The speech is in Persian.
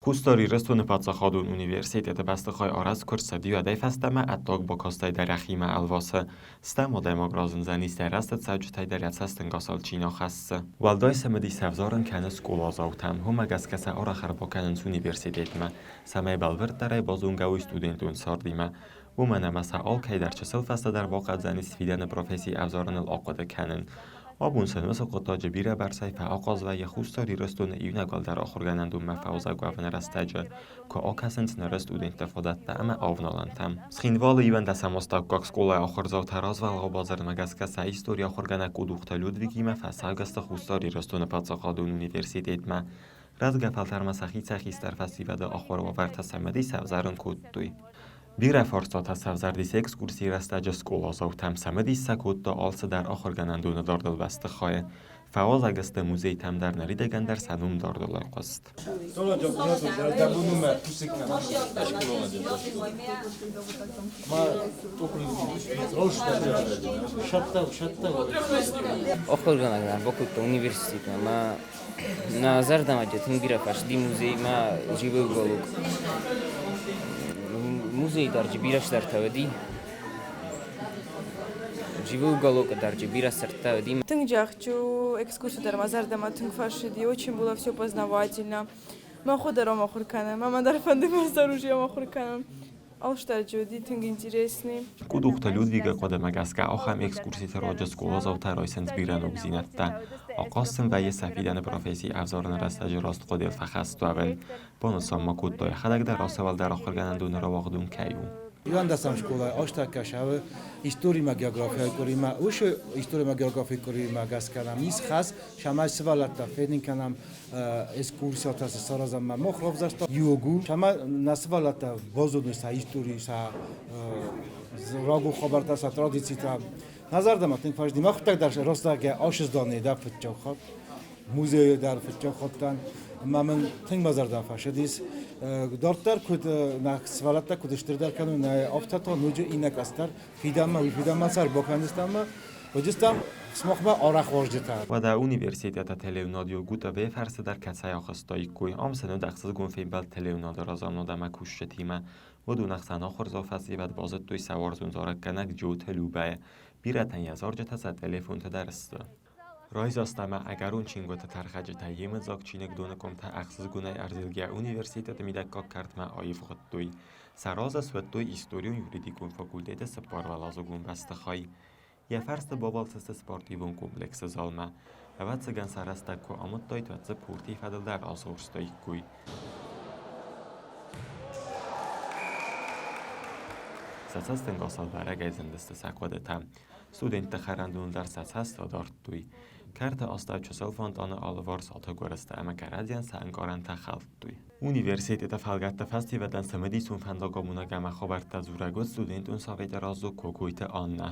Kustari röstone patsachadun universitet bastachaj araz kursa diadej festeme ettag bakasztaj derechime elvase. Stemo demograzun zeniste restet szaucstaj derjátszeszten gaszal Csína hasse. Valdaj szemedi szevzaren kene szkolazautam, homegeszkese arachárba kenens universitétme. Szemej belvertere bazungaui studentun szardime. ومن مسا آل که در چسل فسته در واقع زنی سفیدن پروفسی افزارن الاقاده کنن. آبون سنوس قطع جبیره برسای فعاقاز و یخوستاری رستون ایونگال در آخر گنندون مفعوزه گوهن رستجه که آکسنس نرست اود انتفادت تأمه آونالانتم. سخینوال ایون دسماستاک گاک سکوله آخر زاو تراز و الغابازر مگسکه سا ایستوری آخر گنک ودوخت لودویگیمه فساگست خوستاری رستون پاتساقادون اونیورسیتیت ما رزگه فلتر مسخیت خیستر فسیوده آخر و ورت سمدی سوزارن کود دوی. Bire farszat szevzárdis exkurszír esztágya szkólazautam szemedis szakódta alsza در آخر گنندون داردل بسته خواهی. فعال اگست موزی تم در نریدگن در سنوم داردل قست. آخر گنندون بکوت اونیورسیت ما نظر دامجت هم بیره فرش دی موزی ما جیبه گلوک. موزی در جبیرش در تودی живу уголок در Джибира Сартавдим. Тынгджахчу экскурсию дар Мазардама Тынгфашиди, очень было все познавательно. Маходара махуркана, мама дарфанды мазаружья махуркана. Алштарджуди тынг интересный. Кудухта Людвига قدمگسکه آخم اکسکورسی تراج سکولاز و ترایسنت بیرن و گزینته. آقاسم و یه سفیدن پروفسی افزارن رستج راست قدیل فخست و اول. بانسان ما کود دای خدک در آسوال در آخر گنندون را واقعدون کیو. Ivan da sam škola, oštakashave, istorima geografia korima, uš istorima geografia korima gaskana mis khas, shama svalata fedinkanam ekskursiyata se sarazam ma mokhlovzasta yogu, shama nasvalata bozodu sa istori sa ragu khabarta sa traditsita. Nazardam tin fajdi ma khutag dar rostage ashizdane da fitchokhat, muzey dar fitchokhattan مامن تنگ بازار دان فاشدیس دارتر کد نخسوالات کد اشتردار کنون افتاتا نوجه اینک استر فیدام سر باکندستم و جستم سمخ با آرخ ورجتر و در اونیورسیتت تلوینادیو گوتا به فرس در کسای آخستایی کوی آمسنو دخصد گون فیبل تلویناد رازانو دم کوشش تیمه و دو نخسن آخر زافسی و بازد توی سوارزون زارک کنک جو تلوبه بیرتن یزار جت از تلفن تدرسته رایز استما اگر اون چینگوت ترخج تایم زاک چینک دونه کم تا اخصاص گونه ارزیلگی اونیورسیتت میدکا کرد ما آیف خود دوی سراز سوت دوی استوریون یوریدیکون فاکولتیت سپار و لازوگون بسته خای یه فرست بابال سست سپارتیون کمپلکس زالما و بعد سگن سرسته که آمد دای تو از پورتی فدل در آسورستایی کوی سسستن گاسال برای زندست سکوده تام student خرندون در سسست دارد دوی کرد آستای چسال فانتان آلوار سالتا گرسته اما کردیان سنگارن تخلط دوی اونیورسیت فلگت فستی و دن سمدی سون فنداگامونا گمه خبرت زورگوت student اون ساوید رازو کوکویت آن نه